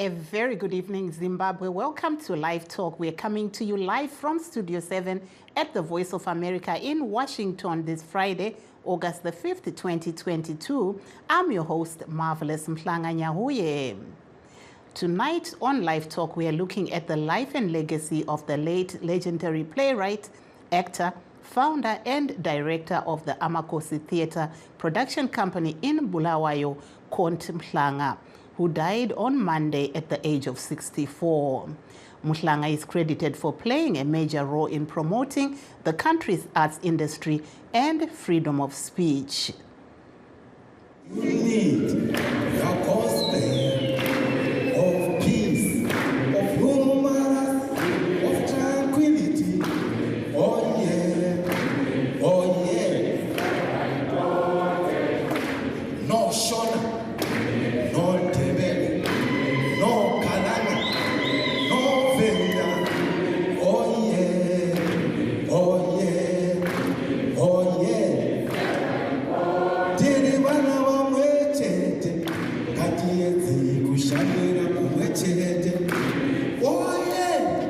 A very good evening, Zimbabwe. Welcome to Live Talk. We're coming to you live from Studio 7 at the Voice of America in Washington this Friday, August the 5th, 2022. I'm your host, Marvelous Mhlanga Nyahuye. Tonight on Live Talk, we are looking at the life and legacy of the late legendary playwright, actor, founder and director of the Amakosi Theatre production company in Bulawayo, Konti Mhlanga, who died on Monday at the age of 64. Mhlanga is credited for playing a major role in promoting the country's arts industry and freedom of speech. You need the gospel of peace, of romance, of tranquility. Oh yeah, oh yeah. No Shona, no Tebele, no Kalana, no Venda. Oh yeah, oh yeah, oh yeah. Tiribana wa mwechete, katiezi kushamira mwechete. Oh yeah.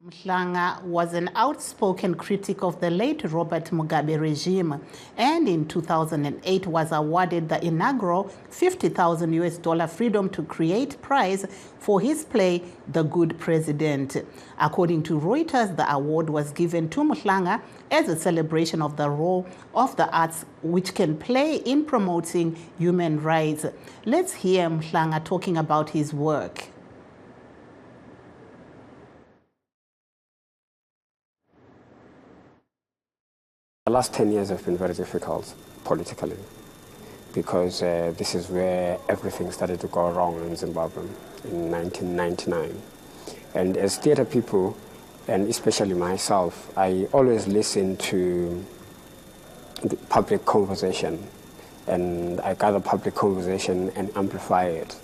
Mhlanga was an outspoken critic of the late Robert Mugabe regime, and in 2008 was awarded the inaugural $50,000 Freedom to Create prize for his play The Good President. According to Reuters, the award was given to Mhlanga as a celebration of the role of the arts which can play in promoting human rights. Let's hear Mhlanga talking about his work. The last 10 years have been very difficult politically because this is where everything started to go wrong in Zimbabwe in 1999. And as theatre people, and especially myself, I always listen to the public conversation, and I gather public conversation and amplify it.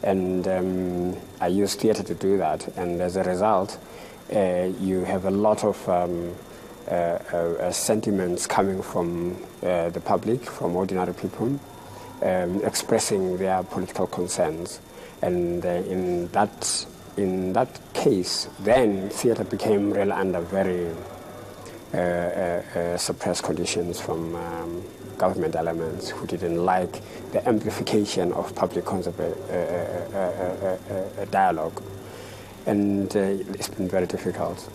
And I use theatre to do that, and as a result, you have a lot of sentiments coming from the public, from ordinary people, expressing their political concerns. And in that case, then theatre became really under very suppressed conditions from government elements who didn't like the amplification of public dialogue. And it's been very difficult.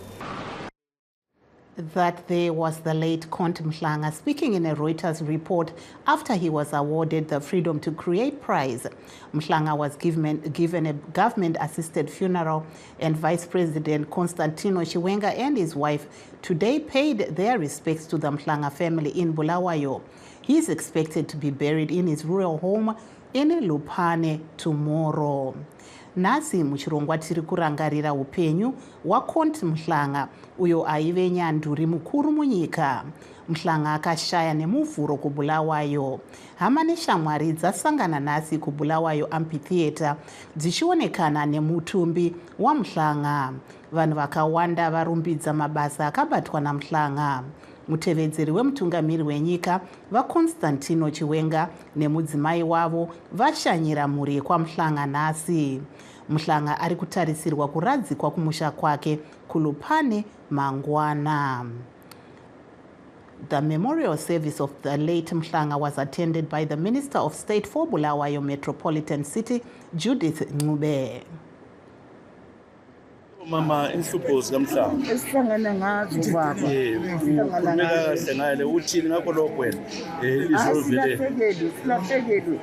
That there was the late Konti Mhlanga speaking in a Reuters report after he was awarded the Freedom to Create prize. Mhlanga was given a government-assisted funeral, and Vice President Constantino Chiwenga and his wife today paid their respects to the Mhlanga family in Bulawayo. He is expected to be buried in his rural home in Lupane tomorrow. Nasi muchirongwa tiri kurangarira upenyu waKonti Mhlanga, uyo aive nyanduri mukuru munyika. Mhlanga akashaya nemuvhuro kuBulawayo. Hama neshamwari dzasangana nasi kuBulawayo Amphitheatre dzichionekana nemutumbi waMhlanga. Vanhu vakawanda varumbidza mabasa akabatwa naMhlanga. Mutevedzeri wemutungamiri wenyika vaConstantino Chiwenga nemudzimai wavo vashanyira mhuri kwaMhlanga nasi. Mhlanga ari kutarisirwa kuradzikwa kumusha kwake kuLupane mangwana. The memorial service of the late Mhlanga was attended by the Minister of State for Bulawayo Metropolitan City, Judith Ncube. Mama inhlupho zikaMhlanga esihlangana ngazo baba sihlangana kahle ngale uthini ngakho lokho wena silahlekelwe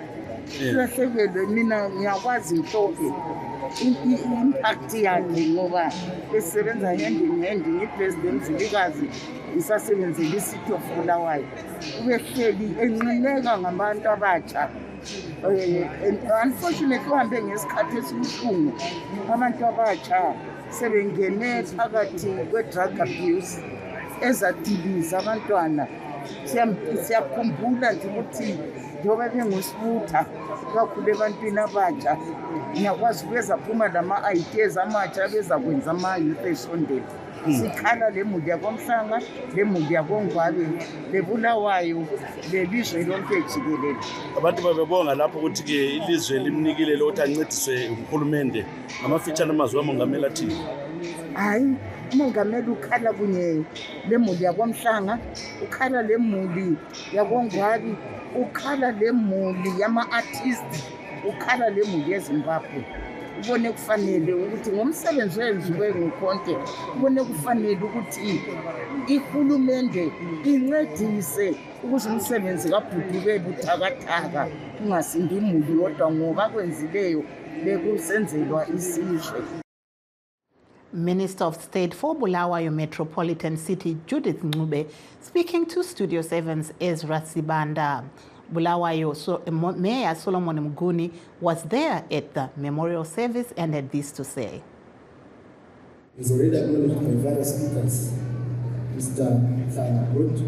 mina ngiyakwazi mhlophe impact yakhe ngoba esebenza hand in hand ngipresident Zilikazi isasebenzela isitho of Bulawayo ubehleli enqineka ngabantu abatsha. Unfortunately uhambe ngesikhathi esibuhlungu abantu abatsha sebengene phakathi kwe-drug abuse ezadiliza abantwana. Siyakhumbula nje ukuthi njengoba bengusibutha kakhulu ebantwini abatsha ngiyakwazi ukubeza phuma lama-ideas amatsha bezakwenza ama-youth esondela. sikhala le muli yakwamhlanga le muli yakwongwabe lebulawayo lelizwe lonke jikelele. Abantu babebonga lapho ukuthi ke ilizwe limnikile lo ukuthi ancediswe uhulumende amafitshane amazwi amongameli athini. Hayi umongameli ukhala kunye le muli yakwamhlanga, ukhala le muli yakwongwabi, ukhala le muli yama-artist, ukhala le muli yeZimbabwe. Ubone kufanele ukuthi ngomsebenzi wenziwe ngukhonte, ubone kufanele ukuthi ihulumende incedise ukuze umsebenzi kabhuti ube buthakathaka kungasindi imuli yodwa ngoba kwenzileyo bekusenzelwa isizwe. Minister of State for Bulawayo Metropolitan City, Judith Ncube, speaking to Studio 7's Ezra Sibanda. Bulawayo Mayor Solomon Mguni was there at the memorial service and had this to say. He's already acknowledged by various speakers. Mr. Thana brought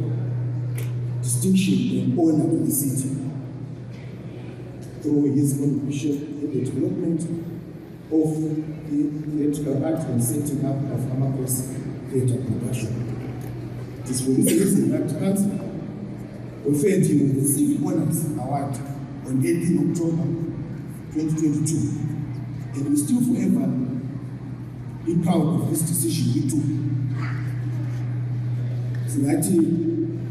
distinction and honor to the city through his contribution in the development of the theatrical art and setting up of Amakos theatre production. It is for this reason that Council conferred him with the Civic Honors Award on 18 October 2022, and we still forever be proud of this decision we took. So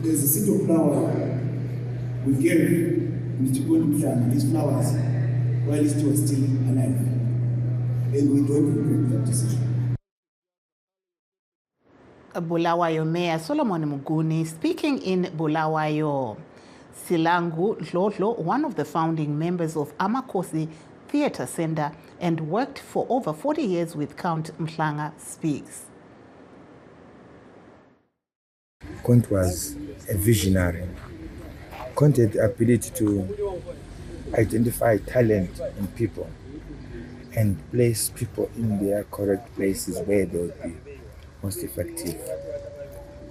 there's a seed of flower we gave Mr. Godwin these flowers while he was still alive, and we don't regret that decision. Bulawayo Mayor Solomon Mguni speaking in Bulawayo. Silangu Dlodlo, one of the founding members of Amakosi Theatre Center and worked for over 40 years with Count Mhlanga, speaks. Count was a visionary. Count had the ability to identify talent in people and place people in their correct places where they would be most effective.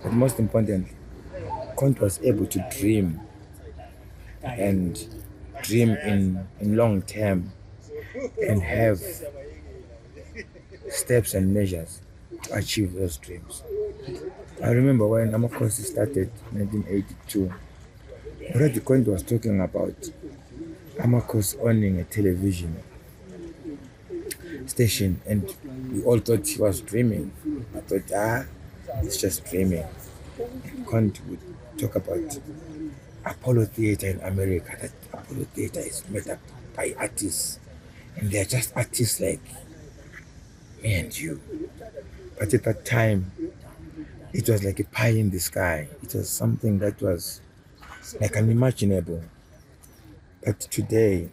But most importantly, Count was able to dream and dream in long term and have steps and measures to achieve those dreams. I remember when Amakosi started in 1982, already Count was talking about Amakosi owning a television station, and we all thought he was dreaming. I thought, it's just dreaming. And Count would talk about Apollo Theatre in America, that Apollo Theatre is made up by artists, and they're just artists like me and you. But at that time, it was like a pie in the sky. It was something that was like unimaginable. But today,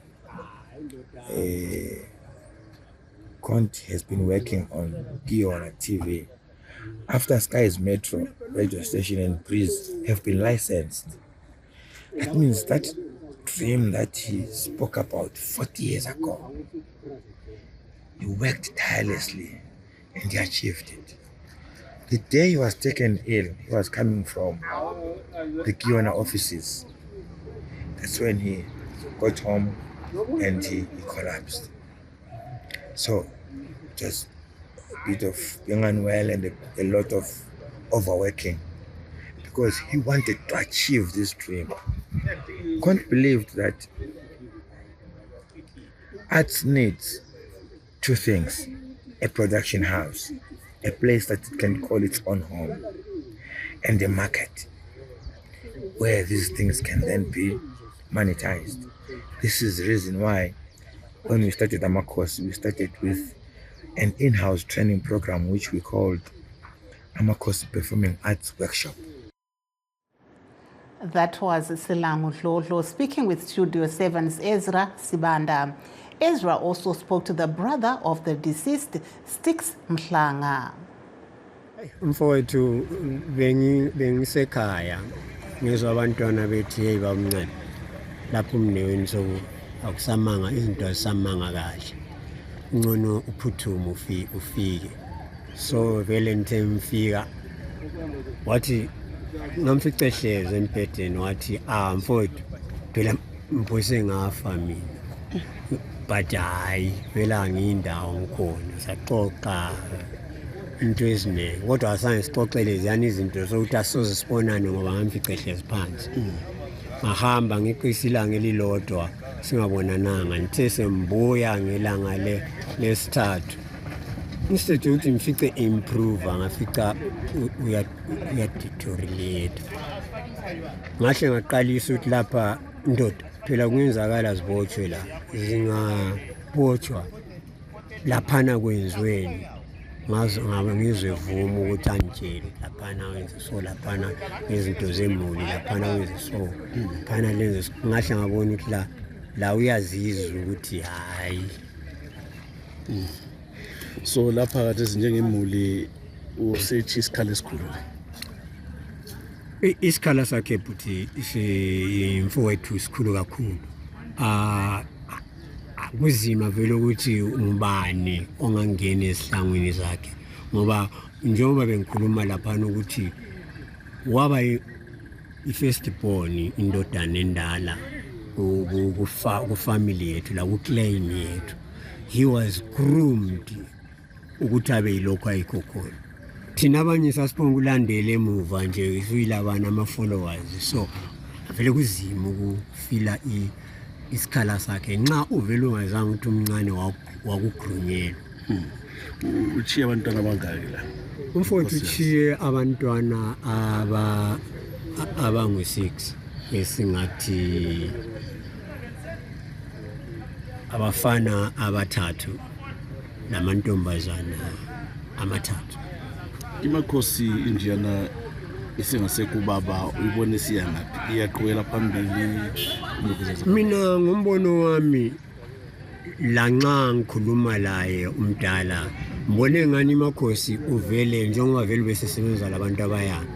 Count has been working on Giona TV. After Sky's Metro radio station and Breeze have been licensed, that means that dream that he spoke about 40 years ago, he worked tirelessly and he achieved it. The day he was taken ill, he was coming from the Giona offices. That's when he got home and he collapsed. So just a bit of being unwell and a lot of overworking because he wanted to achieve this dream. Count believed that arts needs two things: a production house, a place that it can call its own home, and a market where these things can then be monetized. This is the reason why when we started Amakosi, we started with an in-house training program which we called Amakosi Performing Arts Workshop. That was Silangu Dlodlo speaking with Studio 7's Ezra Sibanda. Ezra also spoke to the brother of the deceased, Sticks Mhlanga. Mfowethu bengisekhaya ngizwa abantwana bethi hey bamncane lapho umneweni so akusamanga izinto azisamanga kahle ngcono uphuthume ufike so vele ngithe mfika wathi nomfice hleze empedeni wathi mfowethu phela mphose ngafa mina but hayi vele angiyindawo ngikhona saxoxa into eziningi kodwa asange sixoxele leziyana izinto zokuthi asoze sibonane ngoba ngamfica ehlezi phansi ngahamba ngiqisa ilanga elilodwa singabonananga ngithe sembuya ngelanga lesithathu instead yokuthi ngifice improve ngafica uyadeteriorate ngahle ngaqalisa ukuthi lapha ndoda phela kungenzakala zibotshwe la zingabotshwa laphana kwenziweni ngaze ngabe ngizevuma ukuthi angitshele laphana wenze so laphana ngezinto zemuli laphana wenze so laphana lenze ngahle ngabona ukuthi la uyazizwa ukuthi hayi so lapha kade njengemuli usethi isikhala esikhulu isikhala sakhe futhi imfowethu isikhulu kakhulu kuzima vele ukuthi umbani ongangena esihlangwini zakhe ngoba njengoba bengikhuluma lapha ukuthi waba i-first born indodana endala kufamily yethu la ku-clan yethu he was groomed ukuthi abe yilokho ayikho khona thina abanye sasiphonga ukulandela emuva nje siyilabana ama-followers so vele kuzima ukufila isikhala sakhe nxa uvele ungazange ukuthi umncane wakugrunyelwa uchiye abantwana abangaki la umfowethu uchiye abantwana abangu-6 esingathi abafana abathathu namantombazana amathathu imakhosi injiyana isengasekho ubaba uyibone siyangaphi iyaqhubela phambili mina ngombono wami lanxa ngikhuluma laye umdala mbone ngani imakhosi uvele njengoba vele besesebenza labantu abayanga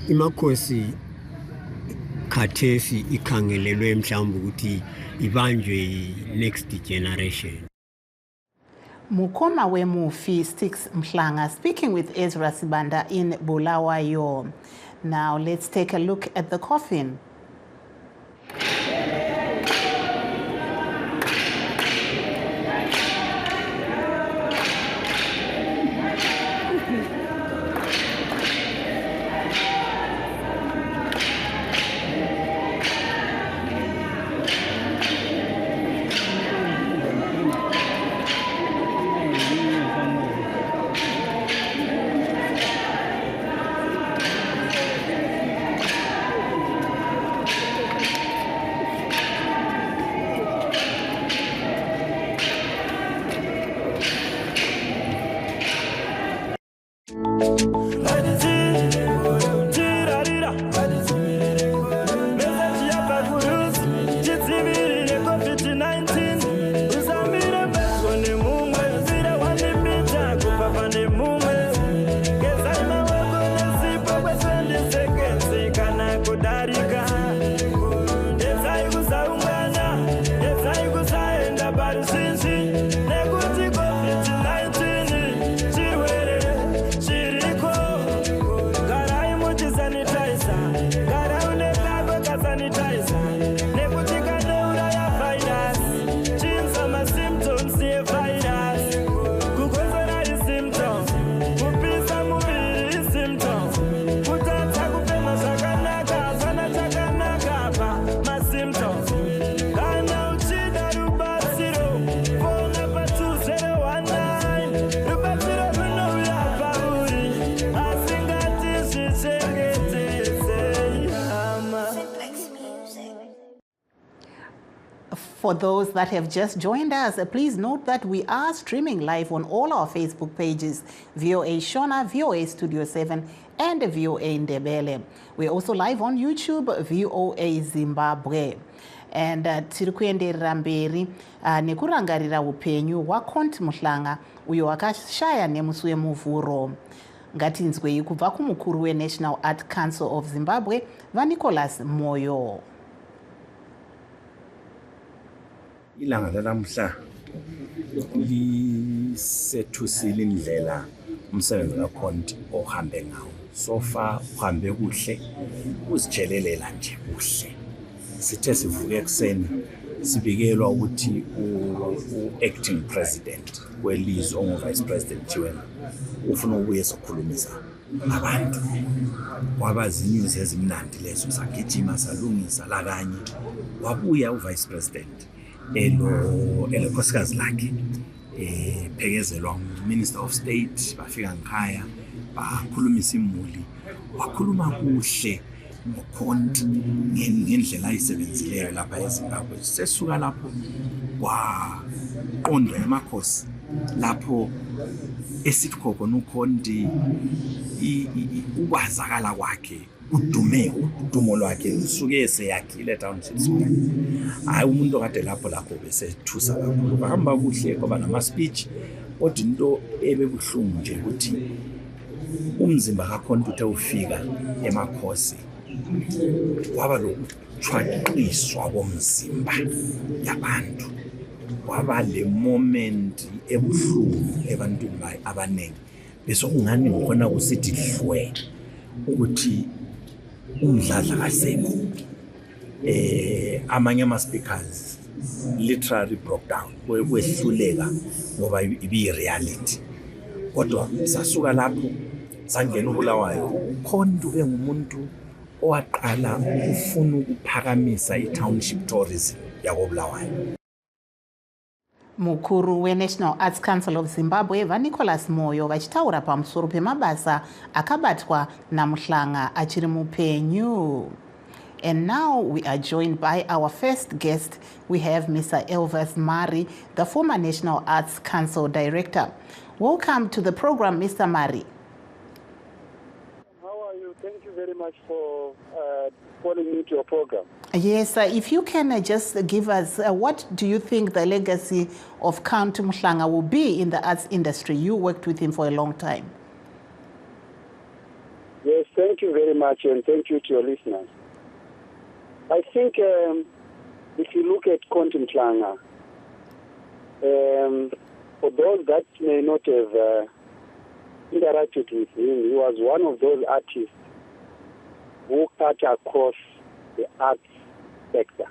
imakhosi khathesi ikhangelelwe mhlawumbe ukuthi ibanjwe next generation. Mukoma Wemufi Sticks Mhlanga speaking with Ezra Sibanda in Bulawayo. Now let's take a look at the coffin. For those that have just joined us, please note that we are streaming live on all our Facebook pages, VOA Shona, VOA Studio 7, and VOA Ndebele. We're also live on YouTube, VOA Zimbabwe. And tirikuenderera mberi nekurangarira upenyu hwaCont Mhlanga uyo wakashaya nemusi wemuvhuro. Ngatinzwei kubva kumukuru weNational Art Council of Zimbabwe, vaNicholas Moyo. Ilanga lalamhla lisethusile indlela umsebenzi kaCont ohambe ngawo. So far uhambe kuhle, uzijelelela nje kuhle. Sithe sivuke ekseni sibikelwa ukuthi u-acting president welizwe ongu-vice president Jiwena ufuna ubuye ezokhulumisa abantu. Kwaba zinyuzi ezimnandi lezo, sagijima salungisa lakanye. Wabuya uvice president elokhosikazi lakhe phekezelwa Minister of State, bafika ngikhaya bakhulumisa imuli. Wakhuluma kuhle ngokhonti ngendlela ayisebenzileyo lapha eZimbabwe. Sesuka lapho kwaqondwa emakhosi lapho esithi khona ukhonti ukwazakala kwakhe udumo lwakhe usuke eseyakhile townships. Hayi umuntu okade lapho besethusa kakhulu, bahamba kuhle kwaba nama-speech. Kodwa into ebebuhlungu nje ukuthi umzimba kakhonti uthe ufika emakhosi kwaba lokuthwaqiswa komzimba yabantu. Kwaba le moment ebuhlungu ebantwini abaningi, bese kungani ngikhona kusithi hlwe ukuthi umdladla kasekho. Amanye ama-speakers literally broke down, kwehluleka ngoba ibi-reality. Kodwa sasuka lapho sangena uBulawayo. Ukhonti ube ngumuntu owaqala ufuna ukuphakamisa i-township tourism yakoBulawayo. Mukuru we-National Arts Council of Zimbabwe vaNicholas Moyo vachitaura pamusoro pemabasa akabatwa naMhlanga achiri mupenyu. And now we are joined by our first guest. We have Mr. Elvis Mari, the former National Arts Council Director. Welcome to the program, Mr. Mari. How are you? Thank you very much for calling me to your program. Yes, if you can just give us, what do you think the legacy of Count Mhlanga will be in the arts industry? You worked with him for a long time. Yes, thank you very much, and thank you to your listeners. I think if you look at Count Mhlanga, for those that may not have interacted with him, he was one of those artists who cut across the arts sector.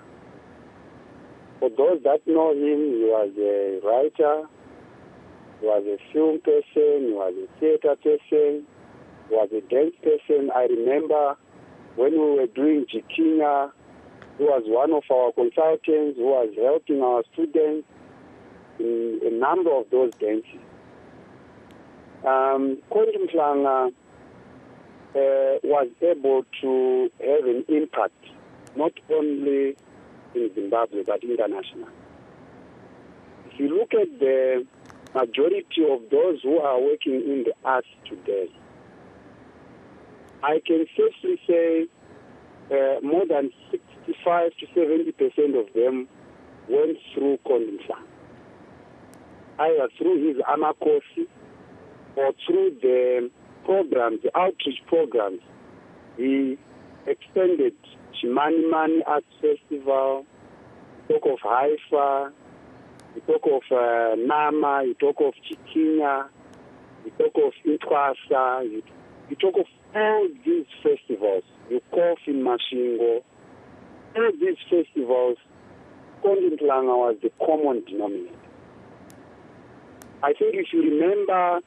For those that know him, he was a writer, he was a film person, he was a theater person, he was a dance person. I remember when we were doing Jikinya, he was one of our consultants who was helping our students in a number of those dances. Count Mhlanga was able to have an impact not only in Zimbabwe but international. If you look at the majority of those who are working in the arts today, I can safely say more than 65 to 70% of them went through Count Mhlanga, either through his amakosi or through the programs, the outreach programs. He extended Chimani Arts Festival, he talk of Haifa, he talk of Nama, he talk of Chikinya, he talk of Intwasa, he talk of all these festivals, Yukof in Mashingo, all these festivals. Count Mhlanga was the common denominator. I think if you remember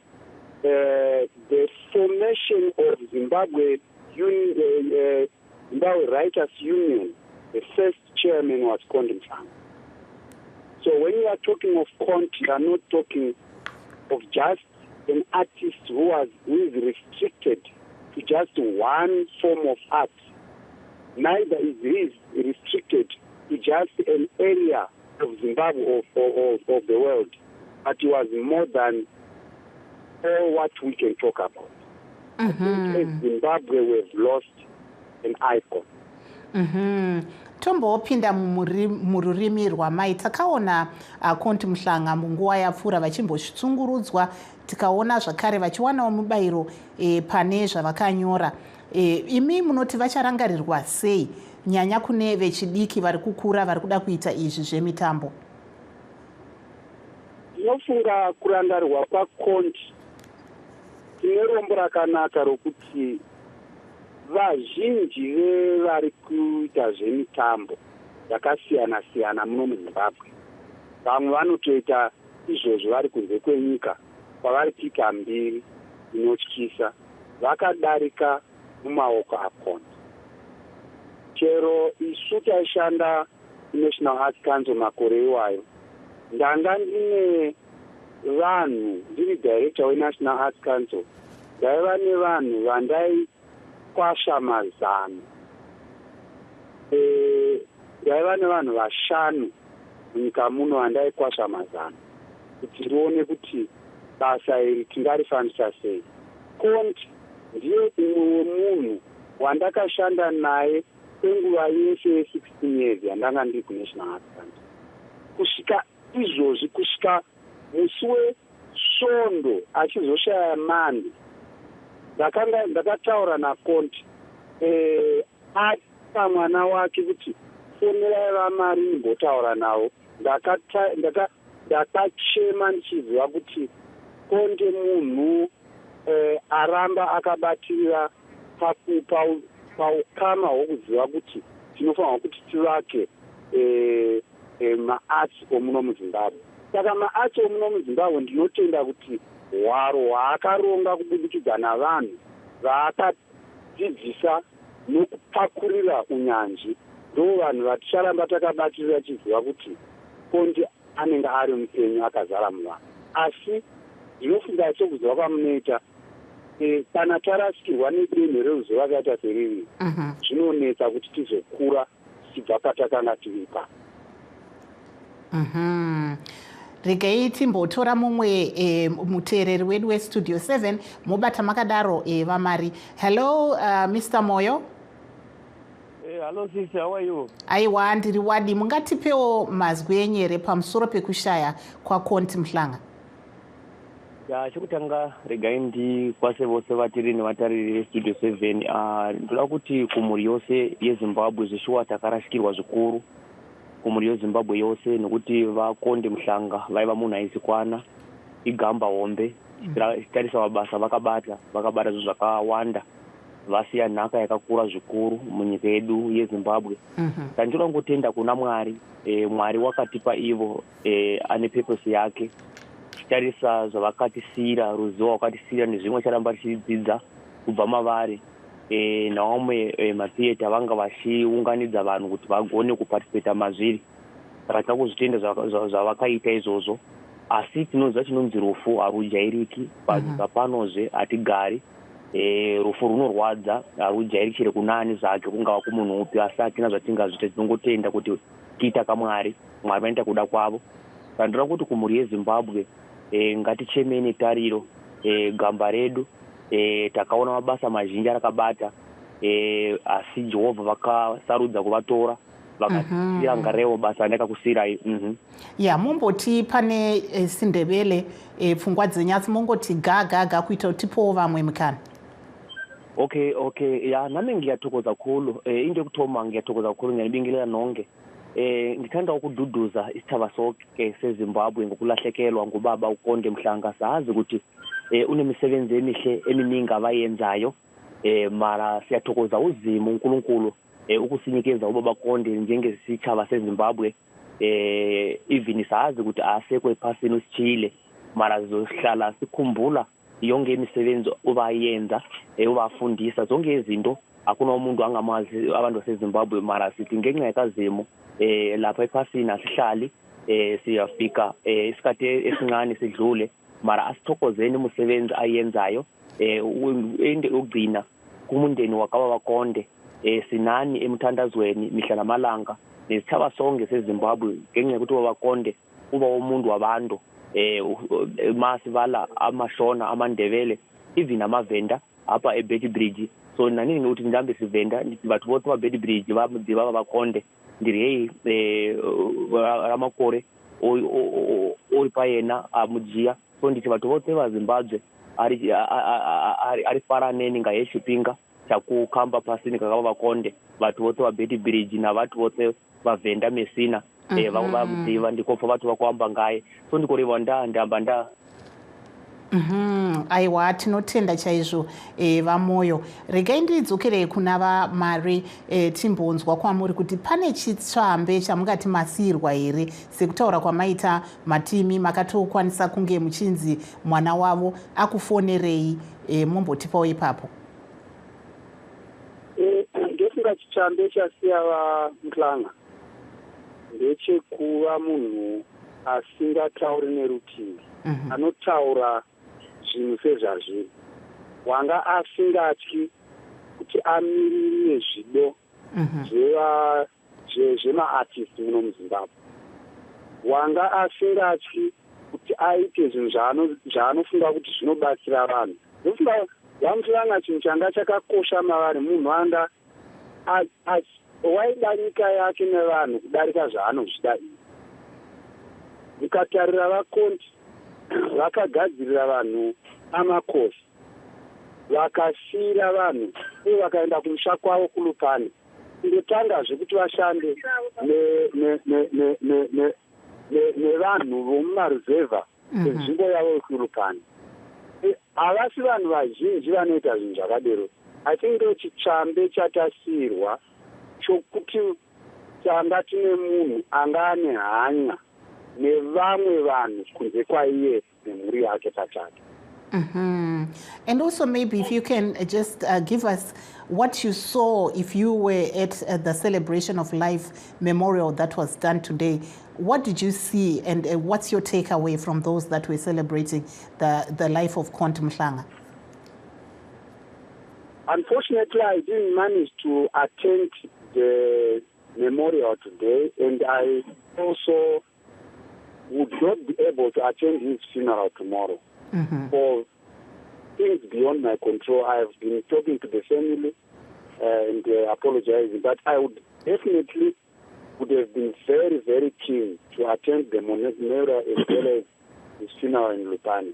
the formation of Zimbabwe Zimbabwe Writers Union, the first chairman was Count Mhlanga. So when you are talking of Count, you are not talking of just an artist who is restricted to just one form of art. Neither is he restricted to just an area of Zimbabwe or of the world, but he was more than all what we can talk about. I think in Zimbabwe we've lost an icon. Tombopinda mururimi rwamai takaona Count Mhlanga munguva yapfuura vachimboshungurudzwa, tikaona zvakare vachiwanawo mubayiro pane zvavakanyora. Imi munoti vacharangarirwa sei nyanya kune vechidiki vari kukura vari kuda kuita izvi zvemitambo? Ndinofunga kurangarirwa kwaCount tine rombo rakanaka rokuti vazhinji vari kuita zvemitambo yakasiyana siyana muno muZimbabwe, vamwe vanotoita izvozvo vari kunze kwenyika, kwavari pika mbiri inotyisa vakadarika mumaoko akonde. Chero isu taishanda National Arts Council makore iwayo, ndanga ndine vanhu ndiri director weNational Arts Council, ndaiva nevanhu vandaikwasha mazana. Ndaiva nevanhu vashanu munyika muno vandaikwasha mazana kuti rione kuti basa iri tingarifambisa sei. Konti ndiye umwe wemunhu wandakashanda naye kwenguva yese ye16 years yandanga ndiri kuNational Arts Council. Kusvika izvozvi, kusvika musi wesvondo achizoshaya mandi, ndakataura nakonti ata mwana wake kuti fonerai vamari nimbotaura navo. Ndakachema ndichiziva kuti konde munhu aramba akabatirira paukama hwokuziva kuti tinofanirwa kuti tivake maarts omuno muZimbabwe. Saka maarts omuno muZimbabwe ndinotenda kuti hwaro hwaakaronga kubudikidza navanhu vaakadzidzisa nokupakurira unyanzvi, ndo vanhu vaticharamba takabatirira chiziva kuti konde anenge ari mupenyu akazara muvanhu. Asi ndinofunga sokuziva kwamunoita kana tarasikirwa nedenho reruzivo rakaita seriri, zvinonetsa kuti tizokura tichibva patakanga tiri pa. Regai timbotora mumwe muteereri wedu westudio 7 mobata makadaro vamari. Hello, Mr. Moyo. Hello sister, how are you? Aiwa, ndiri wadi. Mungatipewo mazwi enyere pamusoro pekushaya kwakonti Mhlanga. Chekutanga regai ndikwase vose vatiri nevatariri vestudio 7. Ndoda kuti kumhuri yose yeZimbabwe zvishuwa takarashikirwa zvikuru, kumhuri yeZimbabwe yose, nekuti vakonde Mhlanga vaiva munhu aisikwana, igamba hombe, tarisa mabasa vakabata zvinhu zvakawanda, vasiya nhaka yakakura zvikuru munyika yedu yeZimbabwe. Ndinoda kutenda kuna Mwari. Mwari wakatipa ivo ane purpose yake. Tarisa zvavakatisira, ruzivo wakatisira nezvimwe charamba tichidzidza kubva mavari. Naomwe matheatre vanga vachiunganidza vanhu kuti vagone kuparticipata mazviri. Saka tinoda kuzvitenda zvavakaita izvozvo. Asi tinoziva chinonzi rufu harujairiki panyika panozve hatigari. Rufu runorwadza, harujairiki chero kunani zvake, kungava kumunhu upi. Asi hatina zvatingazvita, tinongotenda kuti tiita kaMwari, Mwari vanoita kuda kwavo. Ndinoda kuti kumhuri yeZimbabwe ngatichemei netariro, gamba redu takaona mabasa mazhinji arakabata, asi Jehovha vakasarudza kuvatora vakasira ngarewo basa andakakusirai. Mumboti pane sindebele pfungwa dzenyatsi mongoti gaga kuita kuti tipowo vamwe mukana. Okay, nami ngiyathokoza khulu. Into yokutoma ngiyathokoza khulu, ngiyabingelela nonke. Ngithanda ukududuzza isithaba sonke seZimbabwe ngokulahlekelwa ngubaba ukonde Mhlanga. Sazi ukuthi unemisebenzi emihle eminingi abayenzayo, mara siyathokoza uzimo uNkulunkulu ukusinikeza ubaba Konde njengesithaba seZimbabwe. Even sazi ukuthi asekho ephasini usithile, mara sizohlala sikhumbula yonke imisebenzi obayenza, ubafundisa zonke izinto. Akuna umuntu angamazi abantu baseZimbabwe, mara sithi ngenxa yakazimo lapha ephasini asihlali, siyafika isikhathi esincane sidlule, mara asithokozeni umsebenzi ayenzayo. Into yokugcina kumundeni wakababa Konde, sinani emthandazweni mihla namalanga nesithaba sonke seZimbabwe ngenxa yokuthi ubaba Konde uba umuntu wabantu. Masivala amashona amandebele, even amavenda apha eBetty Bridge. So nanini ngokuthi ndambe sivenda bathu both baBetty Bridge baba bakonde ndiri ramakore ori payena amujia. So ndithi bathu both vaZimbabwe ari faraneni ngayeshipinga chakukhamba pasini kakaba bakonde bathu both baBetty Bridge na bathu both bavenda mesina vamudziva ndikopfa bathu vakuamba ngaye. So ndikoreva ndamba aiwa tinotenda chaizvo vamoyo. Regai ndidzokerei kuna vaMari timbonzwa kwamuri kuti pane chitsvambe chamungati masirwa here sekutaura kwamaita matimi makatokwanisa kunge muchinzi mwana wavo akufonerei mombotipawo ipapo. Ndofunga chitsvambe chasiya vaMhlanga ndechekuva munhu asingatauri nerutivi, anotaura zvinhu sezvazviri. Wanga asingatyi kuti amirire zvido zvemaartist muno muZimbabwe. Wanga asingatyi kuti aite zvinhu zvaanofunga kuti zvinobatsira vanhu. Ndofunga vaMhlanga chinhu changa chakakosha mavari munhu anga waida nyika yake nevanhu kudarika zvaanozvida iye. Ukatarira vakonti vakagadzirira vanhu amakosi, vakasiyira vanhu uye vakaenda kumusha kwavo kulupani kundotangazve kuti vashande nevanhu vomumaruzevha enzvimbo yavo yekulupani. Havasi vanhu vazhinji vanoita zvinhu zvakadero. I think ndo chitsvambe chatasiyirwa chokuti tanga tine munhu anga ane hanya nevamwe vanhu kunze kwaiye nemhuri yake pachake. And also maybe if you can just give us what you saw if you were at the celebration of life memorial that was done today. What did you see and what's your takeaway from those that were celebrating the life of Conte Mhlanga? Unfortunately, I didn't manage to attend the memorial today, and I also would not be able to attend his funeral tomorrow. For things beyond my control, I have been talking to the family and apologizing, but I would definitely would have been very, very keen to attend the memorial as well as his funeral in Lupani.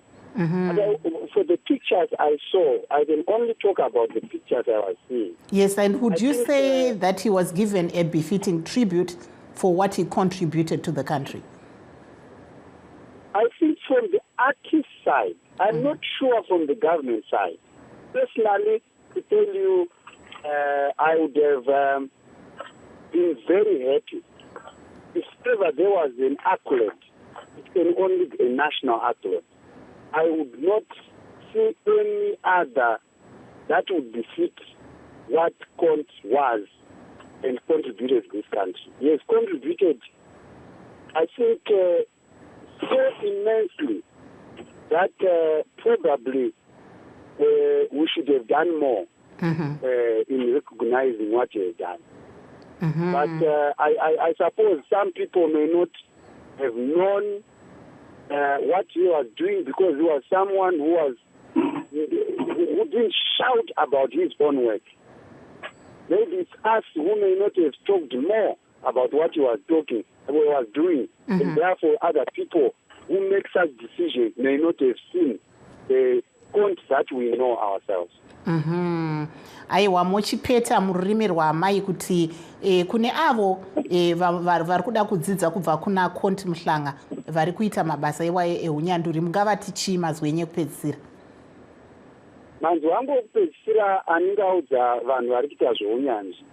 For the pictures I saw, I can only talk about the pictures I was seeing. Yes, and would you say that he was given a befitting tribute for what he contributed to the country? I think from the artist side, I'm not sure from the government side. Personally, to tell you, I would have been very happy if ever there was an accolade. It can only be a national accolade. I would not see any other that would befit what Conte was and contributed to this country. He has contributed, I think, so immensely that probably we should have done more in recognizing what he has done. But I suppose some people may not have known what he was doing because he was someone who didn't shout about his own work. Maybe it's us who may not have talked more about what he was doing, and therefore other people who make such decisions may not have seen the point that we know ourselves. Aiwa muchipeta mururimi rwamai kuti kune avo vari kuda kudzidza kubva kuna Conte Mhlanga vari kuita mabasa iwayo eunyanduri, mungavati chii mazwi enyu ekupedzisira? Manzwi angu ekupedzisira aningaudza vanhu vari kuita zveunyanzvi.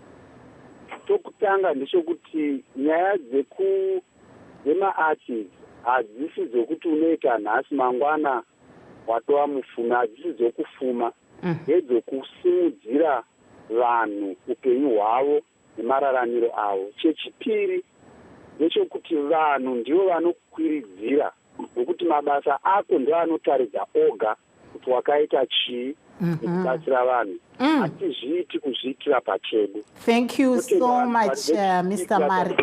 Tokutanga ndechekuti nyaya dzemaartists hadzisi dzokuti unoita nhasi mangwana watova mufumi, hadzisi dzokufuma, ndedzokusimudzira vanhu upenyu hwavo nemararamiro avo. Chechipiri ndechekuti vanhu ndivo vanokwiridzira, nokuti mabasa ako ndiwo anotaridza oga kuti wakaita chii nekubatsira vanhu. Hatizviiti kuzviitira pachedu. Thank you so much, Mr. Mari.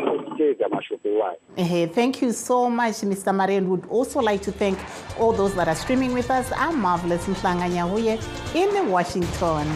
Thank you so much, Mr. Mari, and would also like to thank all those that are streaming with us. I'm Marvelous Mhlanga Nyahuye in Washington.